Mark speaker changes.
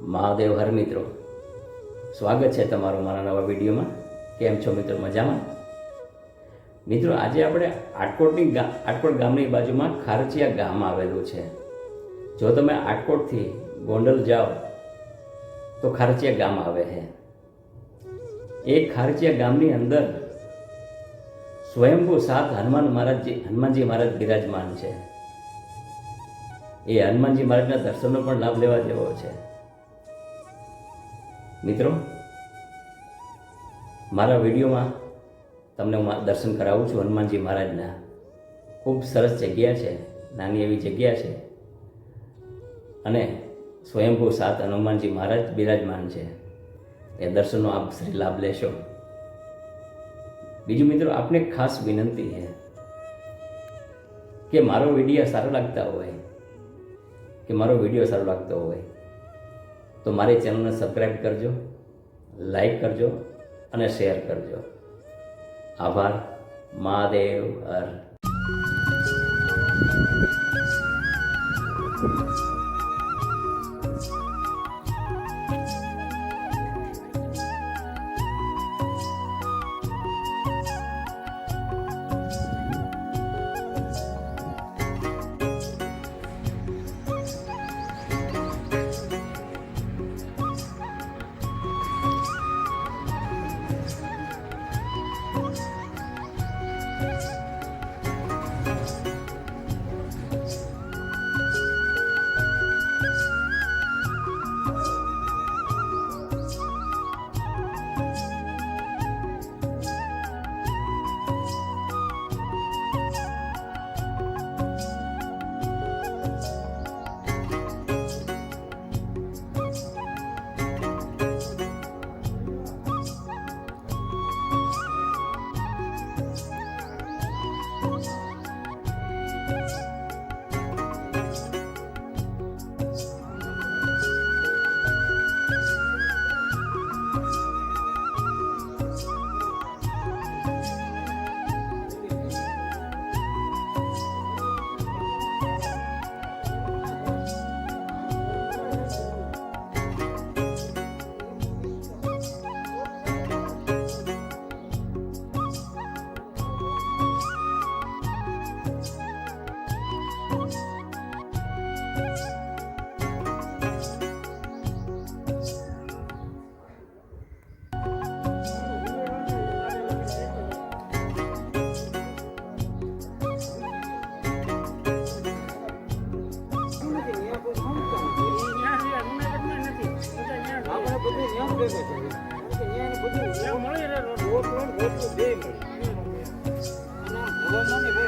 Speaker 1: મહાદેવ હર મિત્રો, સ્વાગત છે તમારું મારા નવા વિડીયોમાં. કેમ છો મિત્રો? મજામાં? મિત્રો, આજે આપણે આટકોટ ગામની બાજુમાં ખારચિયા ગામ આવેલું છે. જો તમે આટકોટથી ગોંડલ જાઓ તો ખારચિયા ગામ આવે છે. એ ખારચિયા ગામની અંદર સ્વયંભૂ સાત હનુમાનજી મહારાજ બિરાજમાન છે. એ હનુમાનજી મહારાજના દર્શનનો પણ લાભ લેવા જેવો છે. મિત્રો, મારા વિડીયોમાં તમને હું દર્શન કરાવું છું હનુમાનજી મહારાજના. ખૂબ સરસ જગ્યા છે, નાની એવી જગ્યા છે અને સ્વયંભૂ સાત હનુમાનજી મહારાજ બિરાજમાન છે. એ દર્શનનો આપ શ્રી લાભ લેશો. બીજું મિત્રો, આપને ખાસ વિનંતી છે કે મારો વિડીયો સારો લાગતો હોય તો મારી ચેનલને સબસ્ક્રાઈબ કરજો, લાઈક કરજો અને શેર કરજો. આભાર. મહાદેવ હર.
Speaker 2: બધું